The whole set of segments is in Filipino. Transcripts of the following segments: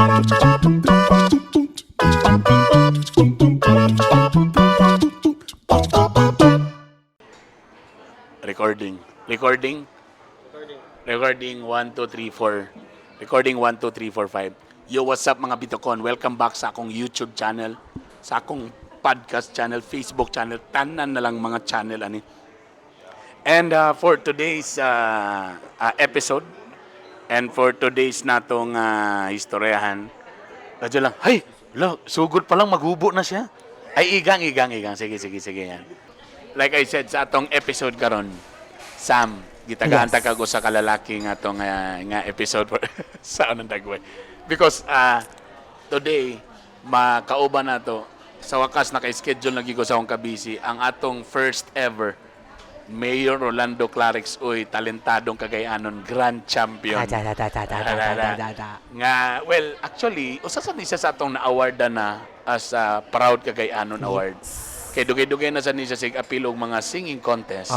Recording. Recording. Recording 1, 2, 3, 4. Recording 1, 2, 3, 4, 5. Yo, what's up mga Bitokon? Welcome back sa akong YouTube channel, sa akong podcast channel, Facebook channel, tanan na lang mga channel ani. And for today's episode, and for today's natong istoryahan, radyo lang, hay, sugod pa lang maghubo na siya. Ay, igang. Sige yan. Like I said, sa atong episode karon, Sam, gitagaan ta kago sa kalalaki nga atong nga episode for sa anong dagway. Because today, makauban na to, sa wakas naka-schedule lagi ko sa akong kabisi, ang atong first ever Mayor Rolando Clarix, talentadong Cagayanon Grand Champion. Nga, well, actually, usasan isa sa atong na-awardan na as Proud Cagayanon Award. Kay dugay-dugay na sa niya sig apil og mga singing contest.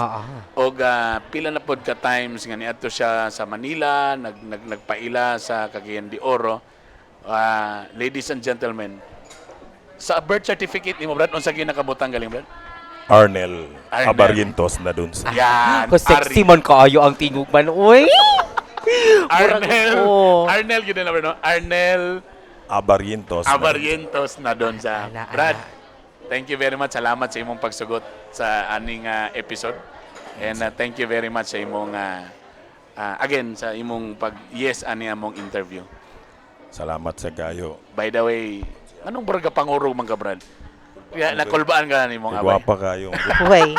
Og pila na pod ka times nga niadto siya sa Manila, nagpaila sa Cagayan de Oro. Ladies and gentlemen, sa birth certificate nimo brad unsa gyud nakabutang galing brad? Arnel Abarientos na dun sa. Yan. Ko sexy man kaayo ang tingog man. Uy. Arnel gyud na no? Arnel Abarientos na dun sa. Brad, thank you very much. Salamat sa imong pagsugot sa aning episode. And thank you very much sa imong again sa imong yes ani among interview. Salamat sa gayo. By the way, anong barga pangurog man ka, Brad? Kaya nakulbaan ka ni mong abay. Gwapa kayo. Uy.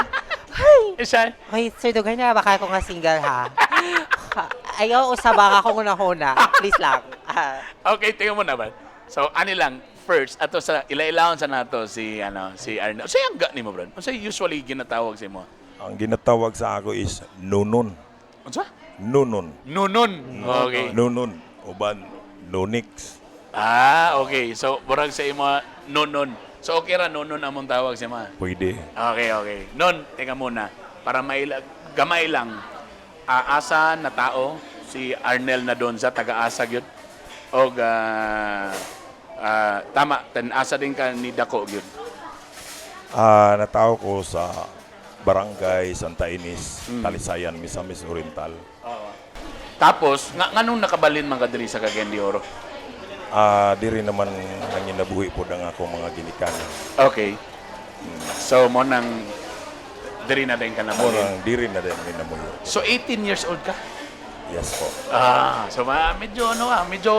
Isa? Uy, Sir Dugay na baka ko nga single ha. Ayaw usaba ka ko una. Please lang. Okay, tingnan mo na ba? So, ani lang first ato sa ilailawon sa nato si Arnel. Say ang nimo, Brad. Unsay usually ginatawag sa imo? Ang ginatawag sa ako is Nunon. Unsa? Nunon. Okay. Nunon. Uban Nonix. Okay. So, burag sa imo Nunon. So, okay ra Nunon among tawag sa imo. Pwede. Okay. Non, teka muna. Para gamay lang. Asa na tao si Arnel na doon sa taga-asa gyud. Og tama, asa din ka ni Dako gyud. Natao ko sa Barangay Santa Ines, Talisayan, Misamis Oriental. Tapos, nganong nakabalin man ka diri sa Cagayan de Oro? Diri naman nanginabuhi po ang akong mga ginikan. Okay. So, mo nang diri na din ka nabalin. Murang diri na din minabuhi. So, 18 years old ka? Yes po. So medyo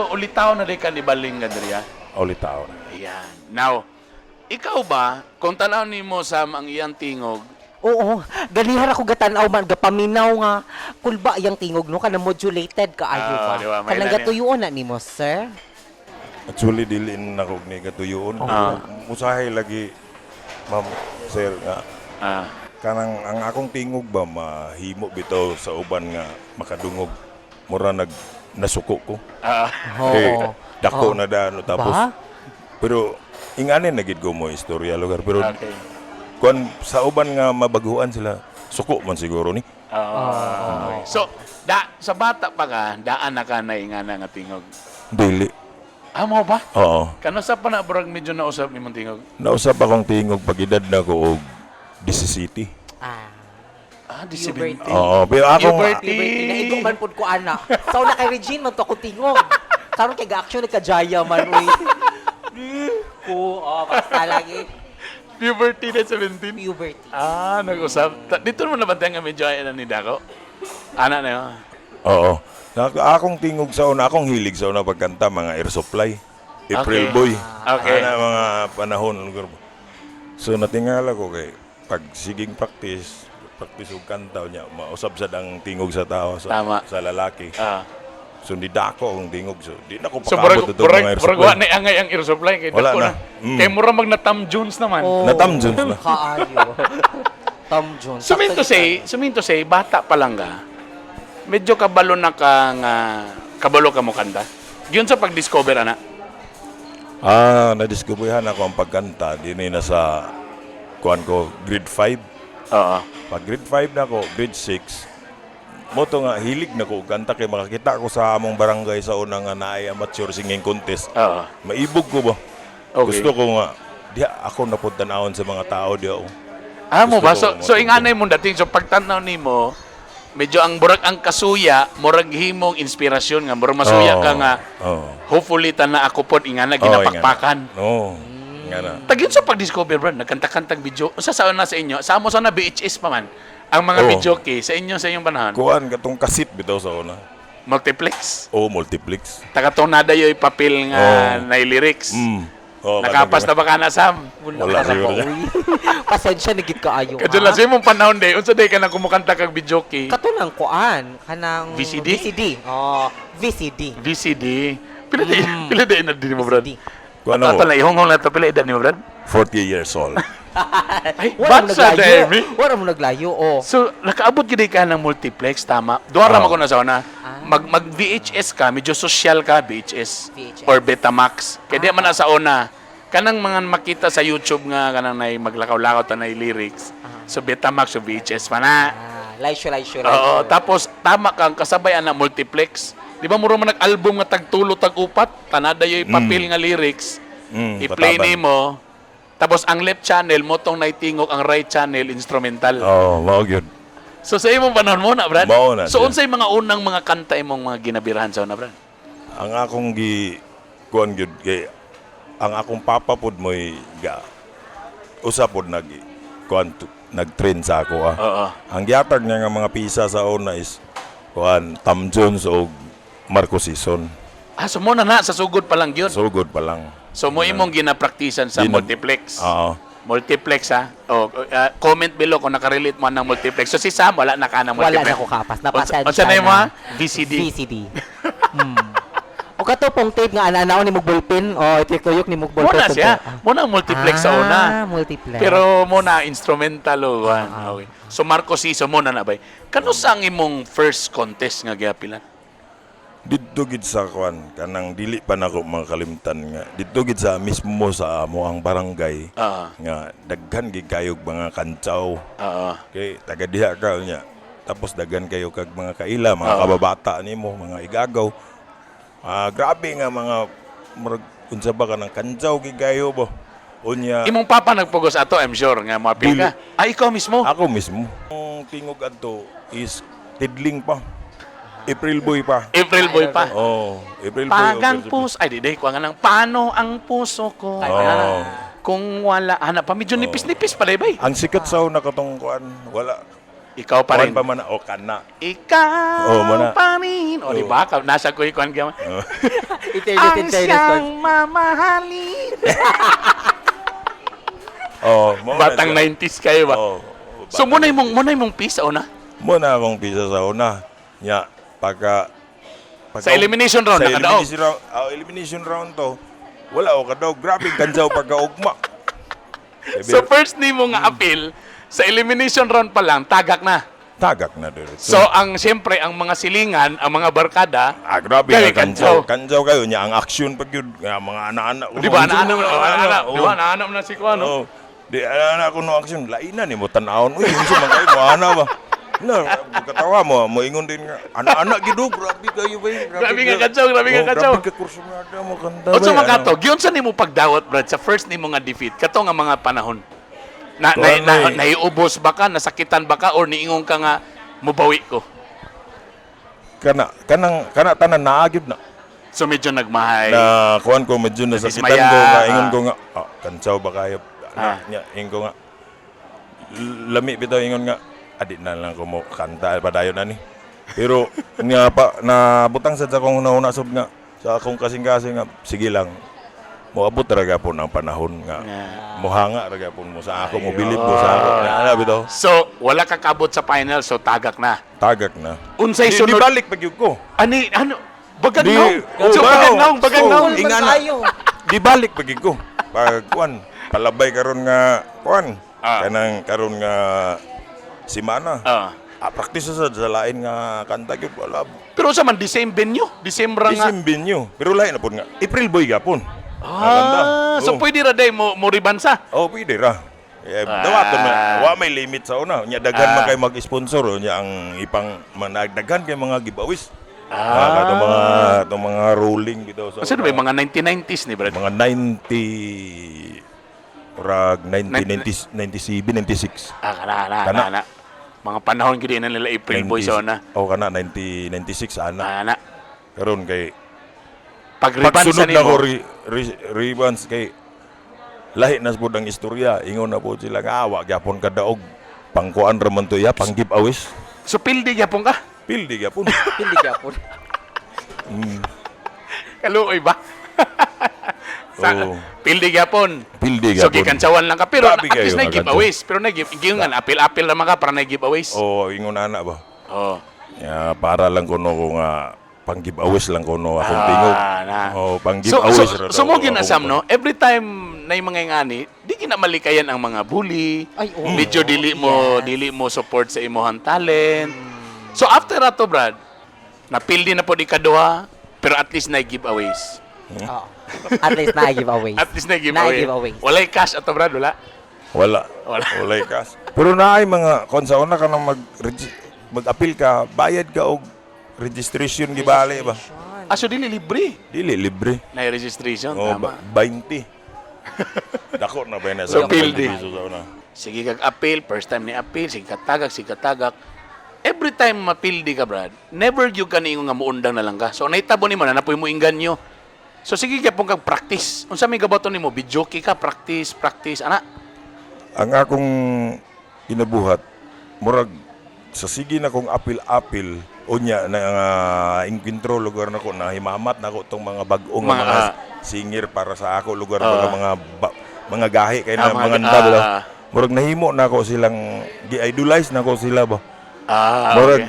ulitaw na din ka ni baling ka diri ha? Ulitaw. Ayan. Now, ikaw ba, kung tanaw nimo sa ang iyang tingog, Oo, ganihar ako gatanaw man gapaminaw nga kulba yang tingog no kana modulated kaayo ba. Diba, Kanang gatuyon na nimo, sir. Actually, dilin na ko ni katuyoon. Musahay lagi, ma'am, sir, nga. Kanang ang akong tingog ba, mahimo bitaw sa uban nga makadungog. Mura nasuko ko. Dako na dano. Tapos, pero, inganin na gid ko mo istorya lugar. Pero, kung sa uban nga mabaguhan sila, suko man siguro ni. Okay. So, sa bata pa ka, daan na ka na ingana nga tingog. Dili. Mo ba? Oo. Kano sa pa na burag medyo nausap imong tingog? Nausap akong tingog pag edad na ko og 17. Di Puberty. Oo, pero ako Liberty na igong man pud ko ana. Sa una kay Regine man to ako tingog. Karon kay ga-action ni kajaya man uy. Basta lagi Puberty na 17? puberty. Nag-usap. Dito mo nabantay nga medyo ay ni Dako? Ana na yun? Oo. Akong tingog sa una, akong hilig sa una pagkanta, mga Air Supply, April Okay. Boy. Okay. Mga panahon. So natingala ko kay pag siging practice og kanta niya, mausap sa ang tingog sa tao Tama. sa lalaki. So hindi dako ang tingog. So di na ko So, pakabot ito mga Air burag Supply. na angay ang Air Supply. Kay Wala Dako na. na. Kay mura mag na Tom Jones naman. Natam Jones na. Kaayo. Tom Jones. So mean to say, bata pa lang ka, medyo kabalo na ka nga, kabalo ka mo kanta. Yun sa pag-discover, ana? Na-discoverhan ako ang pagkanta. Di na sa kuan ko, grade 5. Oo. Pag grade 5 na ako, grade 6, moto nga hilig na ko og kanta kay makakita ko sa among barangay sa una nga naay amateur singing contest. Oo. Maibog ko ba? Okay. Gusto ko nga diha ako napuntanahon sa mga tao diha. Mo ba? Gusto ko So inganay mo dating so pagtanaw nimo, medyo ang murag ang kasuya, murag himong inspirasyon nga murag masuya ka nga. Hopefully na ako pod ingana ginapakpakan. No. Ingana. Tagin sa pag-discover bro, nagkanta-kantang video. Unsa sa una sa inyo? Sa amo sana VHS pa man. Ang mga Oo. video kay sa inyo sa inyong panahon. Kuan katong kasit bitaw sa una. Multiplex. O multiplex. Taga-tonada yoy papel nga na lyrics. Nakapas na ba ka na Sam? Wala siguro. Pasensya na gid kaayo. Kadula sa imong panahon day, unsa day ka na kumukanta kag video kay? Kato ng kuan, kanang VCD? VCD. Oh, VCD. VCD. Pila day na din mo brad? Kuan Ato ako, na ihongong na to pila edad ni mo brad? 40 years old. Ay, Wala mo bansa naglayo. Demi. Wala mo naglayo, oh. So, nakaabot gid ka ng multiplex tama. Duara Oo. mo ko na sa una. Mag VHS ka, medyo social ka VHS, VHS. or Betamax. Kaya di man na sa una. Kanang mga makita sa YouTube nga kanang nay maglakaw-lakaw ta nay lyrics. So Betamax o VHS pa na. Laisyo. Oo, tapos tama kang kasabay na multiplex. Di ba muro man nag-album nga tagtulo tag-upat, tanada yoy papel nga lyrics. I-play pataban. nimo. Tapos ang left channel mo tong naitingog, ang right channel instrumental. Mao gyud. So sa imong panahon mo na, Brad? Mao na So siya. unsay mga unang mga kanta imong mga ginabirahan sa una, Brad? Ang akong kuan gyud kay ang akong papa pod mo'y usa pod nag-train sa ako Oo. Ang gihatag niya nga mga pisa sa una is kuan Tom Jones o Marco Sison. So mo na sa sugod pa lang yun. So good pa lang. So mo imong ginapraktisan sa multiplex. Oo. Multiplex ha. Comment below kung nakarelate mo ng multiplex. So si Sam wala na ka ng Wala multiplex. na ko kapas. Napasensya Unsa na mo ha? VCD. VCD. O kato pong tape nga ana ni mugbolpen. O ito kuyok ni mugbolpen. Muna siya. Muna ang multiplex sa una. Multiplex. Pero muna instrumental o. Okay. So Marco Siso muna na bay. Kano sa ang imong first contest nga giapilan? Didto gid sa kuan kanang dili pa nako makalimtan nga. Didto gid sa mismo sa amo ang barangay. Nga daghan gid kayog mga kantsaw. Okay, taga diha ka nya. Tapos daghan kayo kag mga kaila, mga kababata nimo, mga igagaw. Grabe nga mga unsa ba ka ng kantsaw gid kayo ba? Unya Imong papa nagpugos ato, I'm sure nga mapil ka. Ikaw mismo. ako mismo. Ang tingog adto is tidling pa. April boy pa. April boy pa. April boy. Pagang puso. Ay, di, kuha nga ng paano ang puso ko. Kung wala, hanap pa, medyo nipis-nipis pa, bay. Ang sikat sa una katong kuan, wala. Ikaw pa rin. Kuan pa man o kana. Ikaw muna. pa rin. O, di ba? Nasa ko ikuan ka. Internet. Ang siyang mamahalin. Batang 90s kayo ba? So, muna yung pisa, una? Muna akong pisa sa una. Nya, pagka Sa elimination round, sa nakadaog. elimination round to, wala ako kadaog. Grabe kanjaw pagkaugma. So, first ni mo nga appeal, sa elimination round pa lang, tagak na. Tagak na dito. So, siyempre, ang mga silingan, ang mga barkada, grabe Gabi, nga kanjaw. kanjaw. Kanjaw kayo niya. Ang action pag yun, nga mga anak-anak. di ba, naanak na si Kuano? Di anak ko no action. Lainan ni mo tanawon. Uy, unsa man kayo mo ana ba? Na, katawa mo ingon din nga. Anak-anak gido, grabe kayo ba? Grabe nga katsaw, grabe nga katsaw. Grabe ka kursunada mo kanta. O sa ba, mga kato, giyon sa nimo pagdawat, Brad, sa first nimo nga defeat, kato nga mga panahon. Naiubos ba ka, nasakitan ba ka, or niingon ka nga, mubawi ko? Kana tanan naagib na. So medyo nagmahay. Na kuan ko medyo nasakitan Nadismaya, ko nga ingon ko nga, kantsaw ba kayo? Nya ingon ko nga. Lami bitaw ingon nga, adi na lang ko mo kanta padayon na ni. Pero nga pa nabutang sad sa akong una sub nga sa akong kasing-kasing nga sige lang. Moabot talaga po ng panahon nga. Mohanga talaga po mo sa ako, mobilib mo sa ako. Ana bitaw. So, wala ka kabot sa final, so tagak na. Tagak na. Unsay Di sunod? balik pag yun ko. Bagagnaw. Di- So, bagagnaw. Ingana. Di balik pag yun ko. Pag kuan, palabay karon nga kuan. Kanang karon nga simana. Practice sa lain nga kanta gyud wala. Pero sa man, the same venue? The same rang nga? Disim binyo. Pero lain na po nga. April boy gapon. So pwede ra day mo ribansa? Pwede ra. Dawaton man, wa may limit sa una. Nya daghan man kay mag-sponsor nya ang ipang daghan kay mga giveaways. Itong mga ruling bitaw sa Kasi ba mga 1990s ni Brad? mga 90 rag 1997, 96. Kana. Mga panahon gid na nila April Boys na. Kana 1996 ana. Kana. Karon kay Pag-reban sa pagsunod na ko nimo. rebounds kay lahi nas pud ang istorya. Ingon na po sila nga awa gyapon kadaog pangkuan ra man to ya pang giveaways. So pildi gyapon ka? Pildi gyapon. Hindi gyapon. Kaluoy ba? Oo. Pildi gyapon. Pildi So gyapon. gikansawan lang ka pero Grabe at least kayo, na giveaways. Pero na nga apil naman ka para na giveaways. Oo, ingon ana ba. Oh. Ya para lang kuno ko nga pang giveaways lang kuno akong tingog. Pang So, giveaways mo ginasam, no? Every time na yung mga ingani, di kinamalikayan ang mga bully. Ay, oo. Medyo dili mo support sa imuhang talent. So after ato, Brad, napildi na po di kaduha, pero at least na giveaways. Oo. At least na-giveaway. At least na giveaway. Na-giveaways. Walay cash ato, Brad, wala. Wala. Walay kas. Pero naay mga kon sa una ka nang mag-appeal ka, bayad ka og registration gibali ba? So dili libre. Dili libre. Na registration, Oh, tama. 20. Dako na ba na So, sa pildi. piso sa una. Sige kag appeal, first time ni appeal, sige katagak. Every time mapildi ka, Brad, never you ka niingon nga muundang na lang ka. So naitabo nimo na napoy mo inganyo. So sige gyapon kag practice. Unsa may gabaton nimo? Videoke ka, practice, ana. Ang akong inabuhat murag sa sige na kong apil unya na inkwentro lugar nako na himamat nako tong mga bag-ong mga singer para sa ako lugar mga gahi kay na mga ndabla. Murag nahimo nako silang gi-idolize nako sila ba. Murag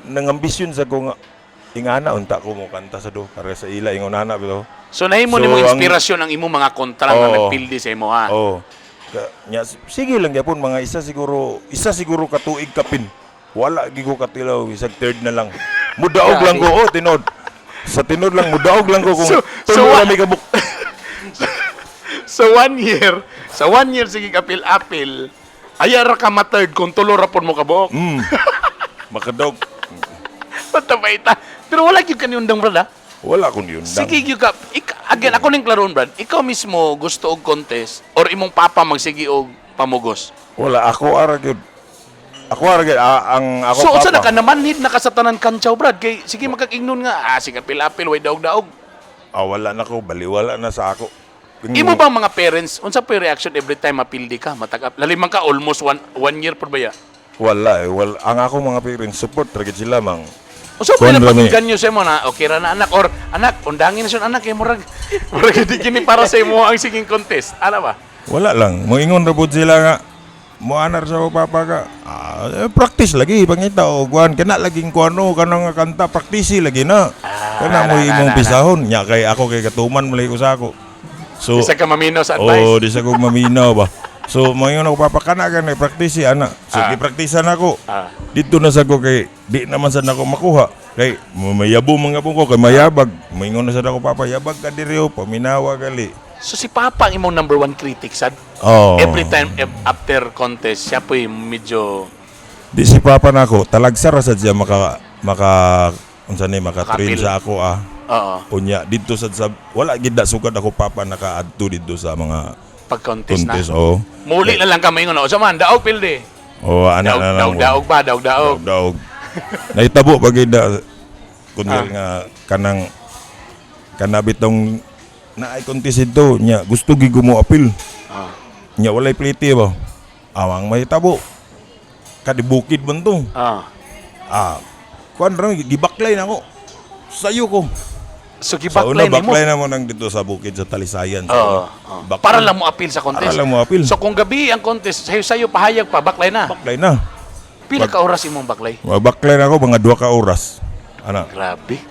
nang ambisyon sa ko nga ingana unta ko mo kanta sa do para sa ila ingon ana bitaw. So nahimo nimo inspirasyon ang imo mga kontra nga nagpildi sa imo ha. Sige lang gyapon mga isa siguro katuig kapin. Wala gigo katilaw isag third na lang. Mudaog lang ko tinod. Sa tinod lang mudaog lang ko kung tulo na may kabuk. So 1 year, sige apil. Ayara ka ma-third kung tulo ra pud mo kabuok. Makadog. Patabayta. Pero wala gyud kaniundang, Brad, ha? Wala kun yun. Sige gyud ka. Again, ako ning klaron, Brad. Ikaw mismo gusto og contest or imong papa magsige og pamugos? Wala ako ara gyud. Ang ako So papa. unsa na ka namanhid na ka sa tanan kantsaw, Brad? Kay sige magkakignon nga, sige apil way daog-daog. Wala na ko baliwala na sa ako. Imo bang mga parents, unsa po yung reaction every time mapildi ka, matag lalimang ka almost one year por ba ya? Wala. Ang ako mga parents support ra gyud sila mang. O so pwede na pakinggan nyo sa imo na, okay ra na anak, or anak, undangin na siya anak, murag di kini para sa imo ang siging contest. Ano ba? Wala lang. Moingon ra pud sila nga mo anar sa papa ka. Practice lagi pangita og kuan kana laging kuano kanang kanta practice lagi na. Kana mo imong pisahon nya kay ako kay katuman malay ko sa ako. So Isa ka maminaw sa advice. di sa ko maminaw ba. So moingon ako papa kana kana practice ana. So gipraktisan ako. Dito na sa ko kay di naman sad nako makuha. Kay mayabo mga po ko kay mayabag. Moingon na sad ako papa yabag ka diri paminawa gali. So si Papa ang imong number 1 critic sad. Every time after contest, siya po medyo Di si Papa nako talagsa ra sad siya maka unsa ni maka-train sa ako Oo. Unya dito sad sa wala gid da sugad ako Papa nakaadto dito sa mga Pag-contest contest na. Muli na lang kami ingon, sa man daog pilde. Ana na lang. Daog. Nahitabo pag ida kunyari nga kanabitong naay contest ito nya gusto gi mo apil. Nya walay plite ba? Awang mahitabo. Kadi bukid man to. Kuan ra gibaklay na ako. Sayo ko. So Sa gibaklay una nimo. baklay na mo nang dito sa bukid sa Talisayan. Para lang mo apil sa contest. Para lang mo apil. So kung gabi ang contest, sayo pahayag pa baklay na. Baklay na. Pila ka oras imong baklay? Baklay na ako mga 2 ka oras. Ana. Grabe.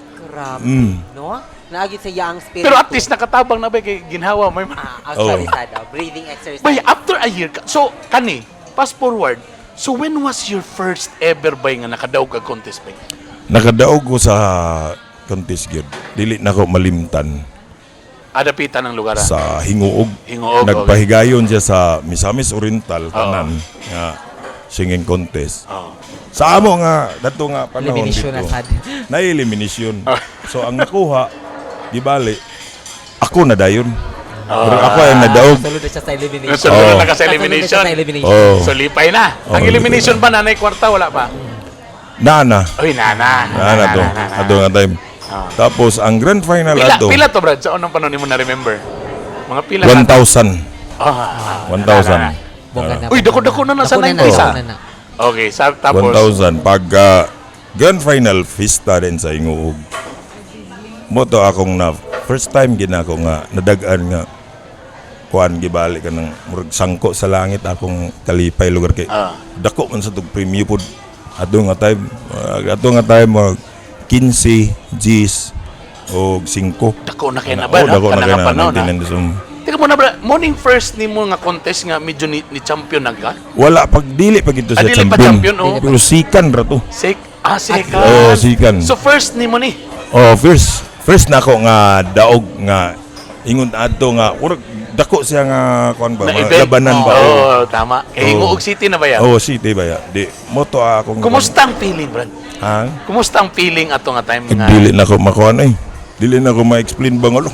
No? Naagit sa yang spirit. Pero at least nakatabang na ba kay ginhawa may actually breathing exercise. Bay, after a year, so, kani, fast forward, so when was your first ever bay nga nakadaog ka contest bay? Nakadaog ko sa contest gyud. Dili na ko malimtan. Adapitan ng lugar. sa Hinguog. Hinguog, Nagpahigayon siya sa Misamis Oriental tanan nga singing contest. Oh. Sa amo nga dato nga panahon Elimination dito. na sad. Na elimination. So ang nakuha di bali ako na dayon. Pero ako ay nadaog. Sunod na siya sa elimination. Sunod na ka sa Kasunod na elimination. siya sa elimination. Oh. So lipay na. Ang Oh, elimination ba nanay kwarta wala pa? Nana. Uy, nana. Nana to. Ato nga time. Tapos ang grand final Pila, ato pila to Brad? Sa unang panahon mo na remember? Mga pila 1,000. 1,000. 1,000. Bongga na. Uy, dako-dako na nasa Dako 90 sa. dako na. Okay, tapos 1,000 pag grand final fiesta din sa Hinguog. Moto akong na first time ginako nga nadagaan nga kuan gibali ka ng murag sangko sa langit akong kalipay lugar kay dako man sa tug premyo pod ato nga time mag 15 Gs o 5 dako na kay na ba? dako na Kanang kay panahon, na ha? 19 Teka muna Brad, morning first ni mo nga contest nga medyo ni champion na ka? wala pag dili pa gito sa Dili pa champion, champion, oh. pero sikan ra to. Second. Oh, sikan. So first ni mo ni. Oh, first na ako nga daog nga ingon adto nga urag dako siya nga kuan ba Na mga event. labanan ba Oo, tama. Kay Hinguog City na ba yan? oh city ba ya di moto akong Kumusta ang feeling, Brad? ha Kumusta ang feeling ato nga time nga? dili na ko makuan dili na ko ma-explain bangolo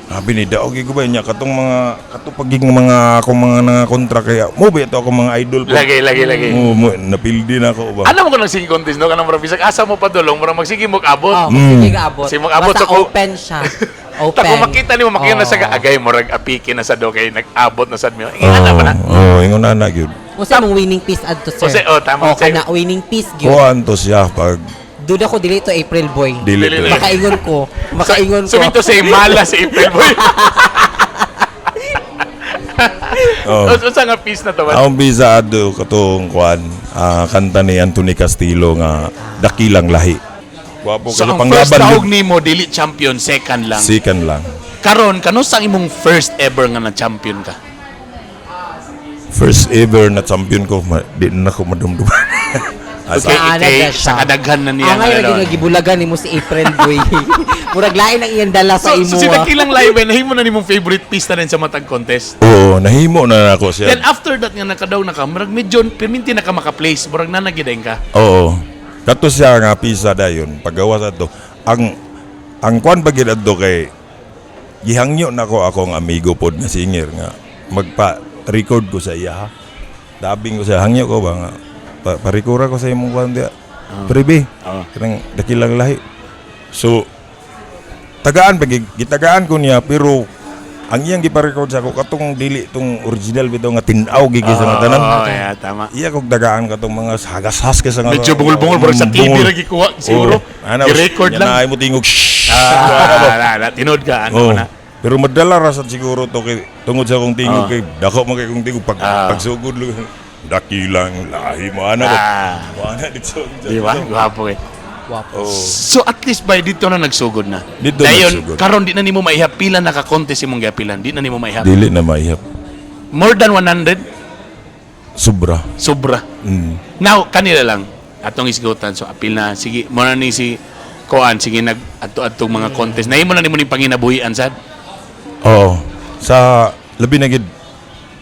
sabi ni daog ko ba niya katong mga katupaging mga akong mga kontra kaya mo ba ito ako mga idol po Lagi. mo napildi na ako ba Ano mo ko nang singing contest no kanang murag bisag asa mo pa dulong murag magsige mo abot. Oh, sige nga abot. Sige, mag-abot Basta sa ko- open siya. Ta Open. kung makita nimo makita na sa agay murag apiki na sa do kay nag-abot na sad mi. Ingana ba na? oh ingon na gyud Unsa mong winning piece adto, sir? Ose, tama. Oh, kana winning piece gyud. kuan to siya pag Duda ko dili to April boy. dili Dili. Makaingon ko. Makaingon ko. Sumito sa mala si April Boy. oh Unsa nga piece na to? Brad? Ang bisa ado katong kuan kanta ni Anthony Castillo nga Dakilang Lahi. Wapo So kasi ang first panglaban taog yun. nimo dili champion, second lang. Second lang. Karon kano sa imong first ever nga na champion ka? First ever na champion ko, di na ako madumduman. Okay, Sa ana na siya. sa kadaghan na niya. Angay lagi nagibulagan nimo si April boy. Murag lain ang iyang dala sa imo. So si Dakilang Live nahimo na nimong favorite piece na rin sa matag contest. Oo, nahimo na ako siya. Then after that nga nakadaw na ka, murag medyo perminti na ka maka-place, murag na nagidain ka. Oo. Kato siya nga pisa dayon paggawa sa to. Ang kuan bagid adto kay gihangyo na ko akong amigo pod nga singer nga magpa-record ko sa iya. Dabing ko siya hangyo ko ba nga parikura ko sa imong kuan dia. Prebe. Kanang Dakilang Lahi. So tagaan gitagaan ko niya pero ang iyang gipa-record sa ako katong dili tong original bitaw nga tin-aw gigi sa mga tanan. Oh, yeah, tama. Iya kog dagaan katong mga hagas-has ka sa nga. Medyo bungol-bungol, murag sa TV ra gikuha siguro. I-record lang. Ay mo tingog. Tinod ka, ano Oh. na. Pero madala ra sad siguro to kay tungod sa akong tingog kay dako man kay kong tingog pagsugod Dakilang Lahi mo ana ba. Ana dito. Di ba? Gwapo eh. Wapo. Oh. So at least by dito na nagsugod na. Dito Dayon, nagsugod. karon di na nimo maihap pila naka-contest imong gapilan. Di na nimo maihap. Dili na maihap. More than 100 Sobra. sobra. Now kanila lang atong isgutan so apil na sige mo na ni si Koan sige nag atong mga contest. Nahimo na nimo ni panginabuhian sad. Oo. Sa labi na gid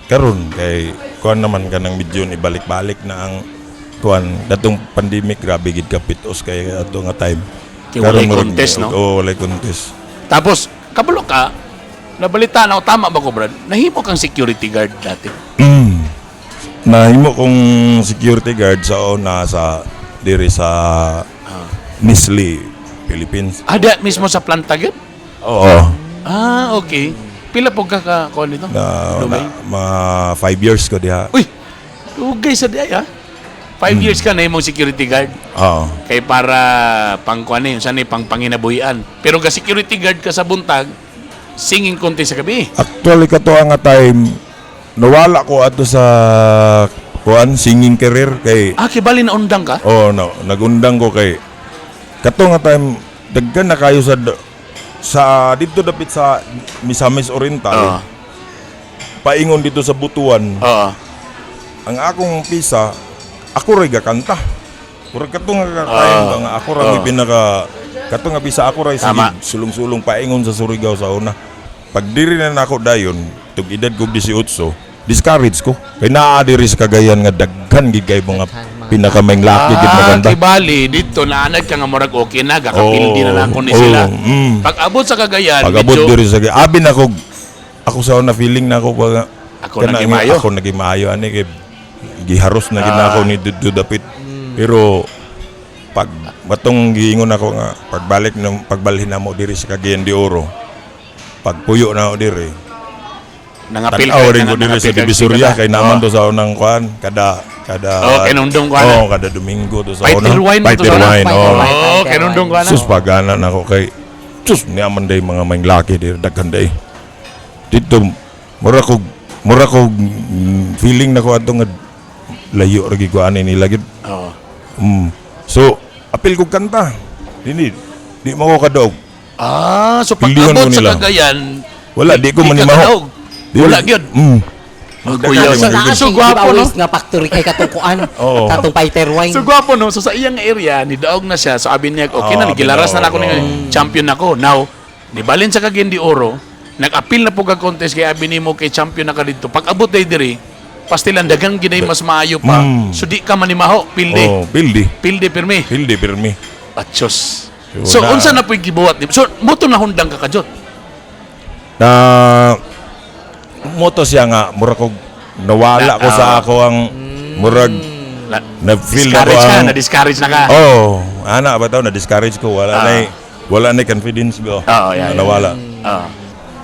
karon kay kuan naman kanang medyo ni balik-balik na ang kuan datong pandemic grabe gid kapitos kay ato nga time. Kay walay contest, no? Oo, walay contest. Tapos kabalo ka nabalita na tama ba ko Brad? Nahimo kang security guard dati. Nahimo kong security guard sa una sa diri sa Nestle, Philippines. Ada mismo sa planta gyud? Oo. Okay. Pila po ka kuan nito? Lumay? Mga 5 years ko diha. Uy. Dugay sa diay ha. 5 years ka na imong security guard. Oo. Kay para pang kuan ni, sanay pang panginabuhian. Pero ga security guard ka sa buntag, singing contest sa gabi. Actually kato nga time nawala ko ato sa kuan singing career kay Kay bali na undang ka? no, nagundang ko kay kato nga time daggan na kayo sa dito dapit sa Misamis Oriental. Paingon dito sa Butuan. Oo. Ang akong pisa ako ray gakanta. Murag kato nga time nga ako ray pinaka kato nga pisa ako ray Tama. sige sulong-sulong paingon sa Surigao sa una. pag diri na nako dayon tug edad ko 18, discourage ko. Kay naa diri sa Cagayan nga daghan gid kay mga pinakamayng laki gid maganda. Kay Bali, dito naanad ka nga murag okay na, gakapildi na ako ni sila. Pag abot sa Cagayan, Pag abot diri sa Cagayan, abi na ako sa na feeling na ako pag Ako naging maayo. Ako naging maayo ani kay giharos na gid ako ni Dudapit. Pero pag batong giingon ako nga pagbalhin na mo diri sa Cagayan de Oro. Pagpuyo na ako diri. Nangapil Tanaw rin ko diri sa Divisoria kay naman to sa unang kuan kada kinundong kuan. kada Domingo to sa Fighter unang wine to sa wine. kinundong kuan. Sus pagana nako kay sus ni aman day mga maing laki diri daghan day. Dito mura ko feeling nako adto nga layo ra gid ko ani nila gid. Oo. So apil kog kanta. Di mo ko kadog. So pag Pilihan abot ko sa nila. Cagayan, Wala di ko ka manimaho. kadaog. Wala gyud. Kuya, So, so, naa so kay gwapo no. giveaways nga factory kay katukuan. Oo. Katong fighter wine. So gwapo no. So sa iyang area, nidaog na siya. So abi niya, okay na, Oo, gilaras na ako oo. ni champion ako. Now, nibalin sa Cagayan de Oro, nag-appeal na po ka contest kay abi nimo kay champion na ka dito. Pag abot day diri, pastilan dagang ginay mas maayo pa. So di ka manimaho, pilde. Oh, pildi. Pilde pirmi. Pildi pirmi. Atsos. So, So na- unsa na po'y gibuhat ni? So moto na hundang ka kajot. Na moto siya nga mura ko nawala ko sa ako ang murag na-feel na ko Discourage ka, ang na-discourage na ka. ana ba taw na discourage ko wala na confidence ko. Oo, yeah, yeah. Nawala.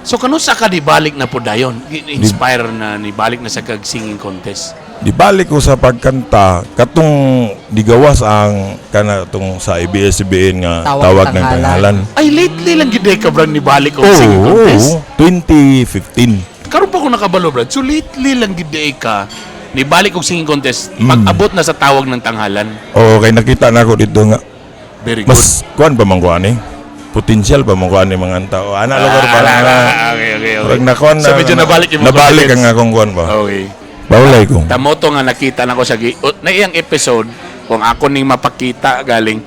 So kanusa ka di balik na po dayon? Inspire na ni balik na sa kag singing contest. Di balik ko sa pagkanta katong digawas ang kana tong sa ABS-CBN nga Tawag tawag ng Tanghalan. tanghalan. Ay lately lang gid ka brand ni balik og singing contest. 2015. Karon pa ko nakabalo brad. So lately lang gid ka ni balik og singing contest. Pag abot na sa tawag ng tanghalan. Kay nakita na ako dito nga Very good. mas kuan pa man kuan potential pa man kuan ni mga tao. Ana lugar pa lang na. Okay. Pag nakuan na So medyo nabalik yung mga nabalik confidence. ang akong kuan ba. Okay. Bawlay ko. Tamoto nga nakita na ko sa na iyang episode kung ako ning mapakita galing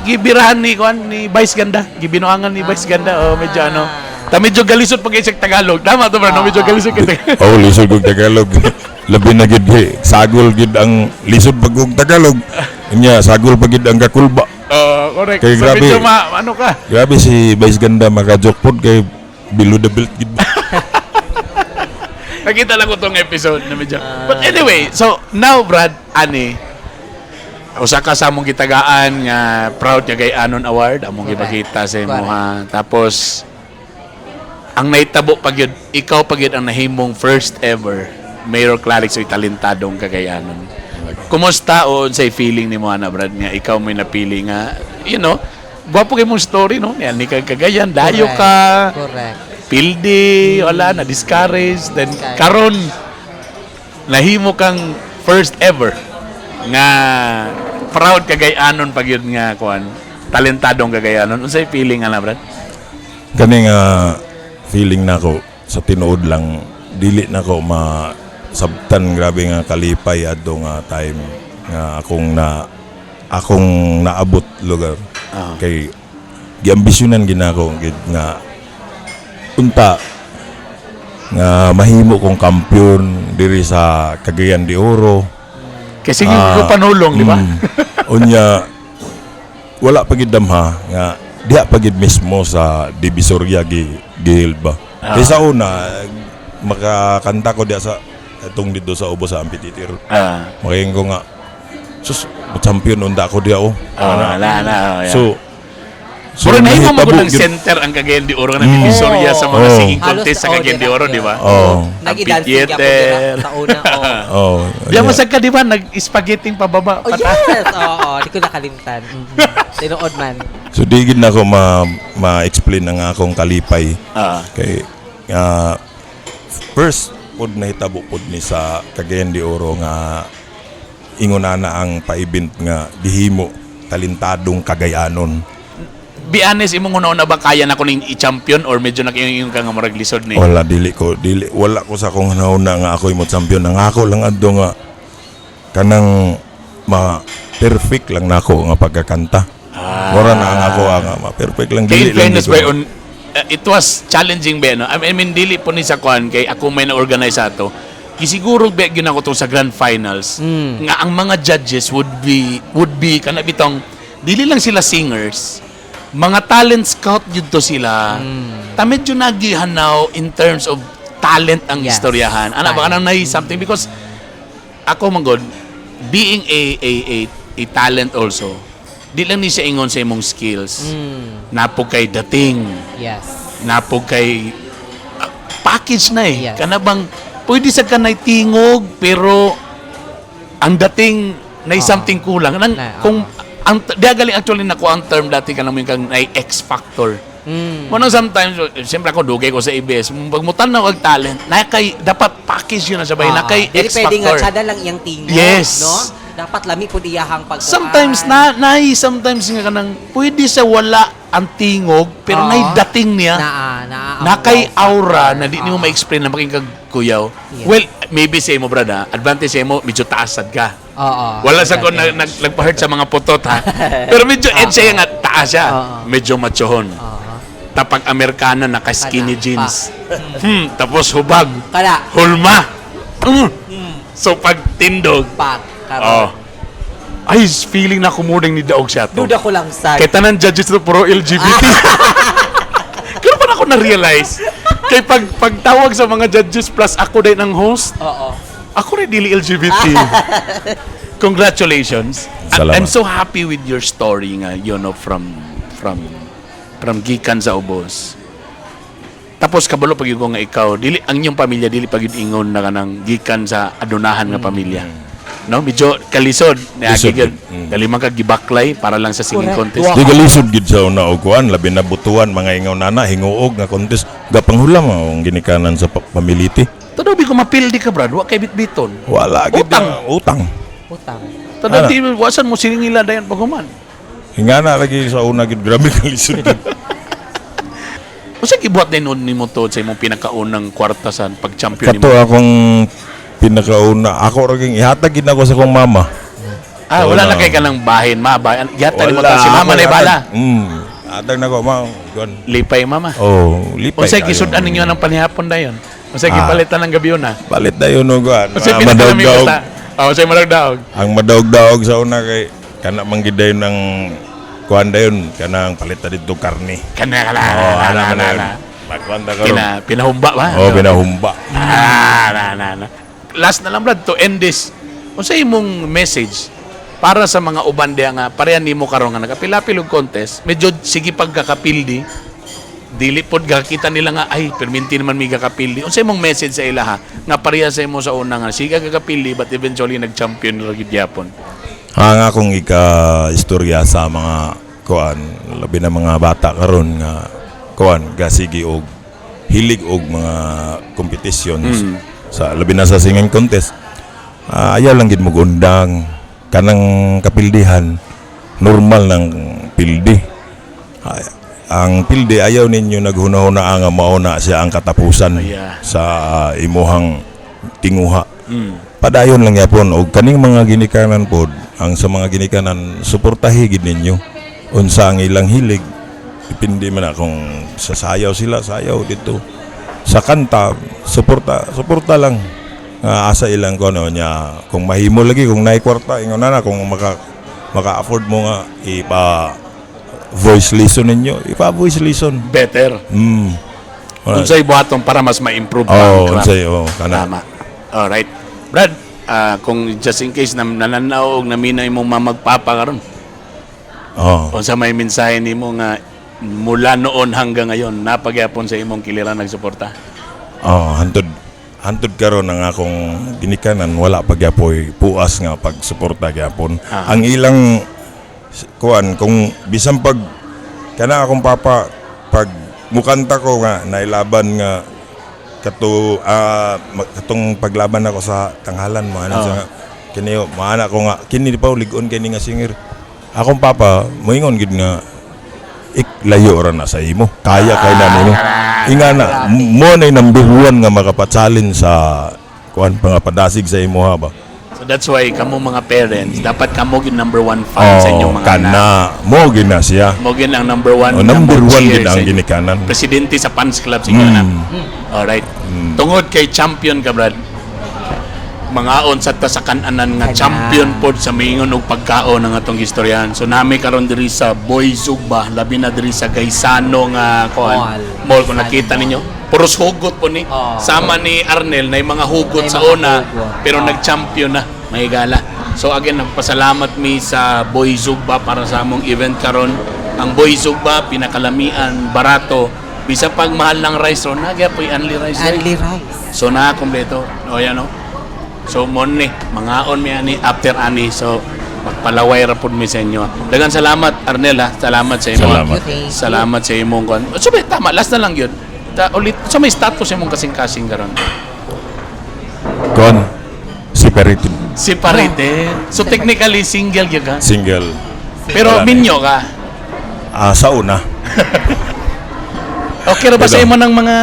gibirahan ni kuan ni Vice Ganda, gibinuangan ni Vice Ganda medyo medyo galisod pag isig Tagalog. Tama to bro, no? Medyo galisod kay Tagalog. Lisod kog Tagalog. Labi na gid sagol gid ang lisod pag kog Tagalog. Nya sagol pag gid ang kakulba. Correct. Kay So grabe. medyo ano ka? Grabe si Vice Ganda maka-joke pod kay below the belt gid. Nakita lang ko tong episode na medyo. But anyway, so now Brad, usa ka sa among gitagaan nga proud nga kay Anon Award among gipakita sa imo ha. Tapos ang naitabo pag yun, ikaw pag yun ang nahimong first ever Mayor Clarix o talentadong Cagayanon. Kumusta o unsay feeling nimo ana Brad nga ikaw may napili nga gwapo kay mong story no? Yan ni Cagayan, dayo ka. Correct. Pildi, wala na discourage, then karon nahimo kang first ever nga proud Cagayanon pag yun nga kuan talentadong Cagayanon. Unsay feeling ana Brad? Kani nga feeling nako sa tinuod lang dili nako masabtan grabe nga kalipay adto nga time nga akong naabot lugar. Kay giambisyonan ginako gid nga unta nga mahimo kong kampiyon diri sa Cagayan de Oro. Kasi ko panulong, di ba? Unya wala pa gid damha nga diha pa gid mismo sa Divisoria gihil ba. Di sa una makakanta ko diha sa atong dito sa ubo sa amphitheater. Makain ko nga sus champion unta ako diha Wala. So pero nahimo mo nahitabo ng gid- center ang Cagayan de Oro na divisoria sa mga singing Halos contest sa sa Cagayan de Oro, di ba? Nag-dancing ako dira sa una. Diyan masag ka, di ba? Nag-spaghetting pababa. Oh, yes! Oo, di ko nakalimutan. Tinuod man. So di gid nako ma-explain ang akong kalipay. Kay first pod nahitabo pod ni sa Cagayan de Oro nga ingonana ang pa-event nga gihimo talentadong Cagayanon. Be honest, imong una ba kaya na ko ning i-champion or medyo nakiyong ka nga marag lisod ni? Wala wala ko sa akong nauna nga ako mo champion. Ang ako lang adto nga kanang perfect lang nako nga pagkakanta. Mura na ang ako nga perfect lang Kay in fairness ko. ba, it was challenging ba no? I mean dili po ni sa kuan kay ako may na-organize ato. Gisiguro ba gyud ako to sa grand finals nga ang mga judges would be kana bitong dili lang sila singers, mga talent scout gyud to sila. Ta medyo nagihanaw in terms of talent ang Yes. istoryahan. Ana ba kanang nay something because ako manggod being a talent also. Di lang ni siya ingon sa imong skills. Napog kay dating, Yes. napog kay package na eh. Yes. Kana bang pwede sa kanay tingog pero ang dating na something kulang. Nang, kung ang diya galing actually nako ang term dati kanang mo kang na X factor. Mono sometimes siyempre ako dugay ko sa ABS. Pag mutan na og talent, na kay dapat package yun na sabay na kay Dili X pwede nga factor. tsada lang iyang tingog, Yes. no? Dapat lami po diyahang pag Sometimes sometimes nga kanang pwede sa wala ang tingog pero nay dating niya. Na kay aura na di nimo ma-explain na making kuyaw. Yes. Well, maybe sa imo brada, advantage sa imo medyo taasad ka. Oo. Wala sa kon nagpa-hurt sa mga putot ha. Pero medyo edge siya nga taas siya. Medyo machohon. Tapag Amerikana naka skinny jeans. Tapos hubag. Kada Hulma. So pag tindog, pak oh. Ay, feeling na kumuding ni Daog siya to. Duda ko lang sa Kaya tanan judges to puro LGBT. Kaya pa na ako na-realize. Kaya pagtawag sa mga judges plus ako din ang host, Oo. ako rin dili LGBT. Congratulations. Salamat. I'm so happy with your story nga, you know, from gikan sa ubos. Tapos kabalo pag yung nga ikaw, dili ang inyong pamilya dili pag yun ingon na kanang gikan sa adunahan nga pamilya. No, medyo kalisod na Lisod agigid. gid. Dali man kag gibaklay para lang sa singing Correct. contest. Di galisod gid sa una og kuan, labi na butuan mga ingaw nana hinguog nga contest. Gapanghulam ang ginikanan sa pamiliti. Todo bi ko mapildi ka brad, wa kay bitbiton. Wala gid Utang. na utang. Utang. Todo Ano? di wasan mo siningila dayon paguman. Hingana lagi sa una gid grabe kalisod gid. Usa gibuhat din nimo to sa imong pinakaunang kwarta sa pag-champion Kato nimo. akong pinakauna, ako rin ihatag gid ako sa kong mama. Wala na Wala. kay kanang bahin, bahin. Yata ni mo Wala, si mama ako na bala. Atag na ko, ma. Gon. Lipay mama. Oh, lipay. Unsay kayo. gisudan ninyo ng panihapon dayon? Unsay gipalitan ng gabi na? Balit na yun, no, Gon. Unsay Mga pinakalamig madawg-dawg. basta? Unsay madawg-dawg? Ang madawg-dawg sa una kay, kana manggiday ng kuhan dayon, kanang palita dito karni. Kana Oh, ana man na yun. na. Magkwanta ka ron. Pinahumba ba? Oh, binahumba. Na. Last na lang Brad to end this. Unsay imong message para sa mga uban diha nga parehan nimo karon nga nagapilapil og contest, medyo sige pagkakapildi. Dili pod kita nila nga ay perminti naman mi kakapildi. Unsay imong message sa ilaha nga pareha sa imo sa una nga sige kakapildi but eventually nag-champion ra gid yapon. Ang akong ika-istorya sa mga kuan, labi na mga bata karon nga kuan, gasigi og hilig og mga competitions sa labi na sa singing contest. Ayaw lang gid mo undang kanang kapildihan normal ng pildi. Ang pildi ayaw ninyo naghuna-huna nga mauna siya ang katapusan Yeah. sa imuhang tinguha. Padayon lang yapon og kaning mga ginikanan pod, ang sa mga ginikanan suportahi gid ninyo unsa ang ilang hilig. Depende man na kung sasayaw sila, sayaw dito. Sa kanta, suporta lang. Asa ilang ko nya kung mahimo lagi kung naay kwarta ingon na kung maka-afford mo nga ipa voice lesson ninyo, ipa voice lesson. Better. Wala. Unsay buhaton para mas ma-improve pa Oh, ang craft. unsay kana. Tama. Alright. Brad, kung just in case na nananaw og namina imong mamagpapa karon. Oh. Unsa may mensahe nimo nga mula noon hanggang ngayon napagyapon sa imong kiliran nagsuporta? Oh, hantod karon ang akong ginikanan wala pa gyapoy puas nga pagsuporta gyapon. Ang ilang kuan kung bisan pag kana akong papa pag mukanta ko nga nailaban nga katong paglaban ako sa tanghalan mo sa kini maana ko nga kini pa ligon kini nga singer. Akong papa moingon gid nga layo ra na sa imo. Kaya kay na nimo. Ingana mo na number 1 nga makapatsalin sa kuan pangapadasig sa imo ha ba. So that's why kamo mga parents, dapat kamo yung number one fan sa inyong mga anak. kana mo gina siya. Mo gin ang number one. Number mo one cheer gid sa ang inyo. ginikanan. Presidente sa fans club sa inyong anak. Alright. Tungod kay champion ka, Brad. Mangaon sa ta sa kananan nga Kana. champion pod sa mingon og pagkaon ng atong istoryahan. So nami karon diri sa Boy Zugba, labi na diri sa Gaisano nga kuan. Mall kung nakita ninyo. Puros hugot po ni. Oh. Sama ni Arnel na mga hugot May sa mga una, hugot. pero Oh. nag-champion na. May gala. So again, nagpasalamat mi sa Boy Zugba para sa among event karon. Ang Boy Zugba pinakalamian, barato. Bisa pag mahal ng rice ron, nagya po only rice. Only rice. So na kompleto. O yan o. So mon ni, mangaon mi ani after ani. So magpalaway ra pud mi sa inyo. Daghang salamat Arnel ha. Salamat sa imo. Salamat. Thank you. Salamat sa imong kon. So may tama, last na lang yun. Ulit, so may status imong kasing-kasing karon. Kon separated Separated. So technically single gyud ka. single. Pero Wala na. minyo ka. Sa una. Okay ra ba sa Ito. imo ng mga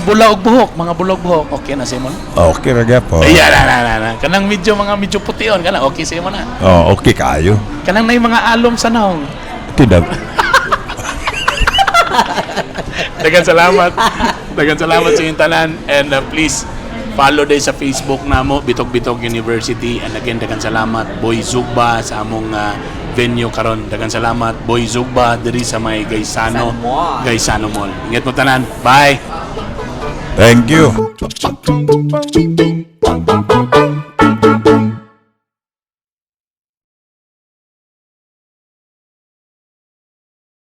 bula og buhok, mga bulog buhok? Okay na sa imo? Okay ra gyapon. Ayan na. Kanang medyo pution kana okay sa imo na. Okay kaayo. Kanang nay mga alom sa naong. Tidak. Daghang salamat. Daghang salamat sa inyong tanan and please follow day sa Facebook namo Bitog-Bitog University and again daghang salamat Boy Zugba sa among venue karon. Daghang salamat Boy Zugba diri sa may Gaisano Mall. Gaisano Mall. Ingat mo tanan. Bye. Thank you.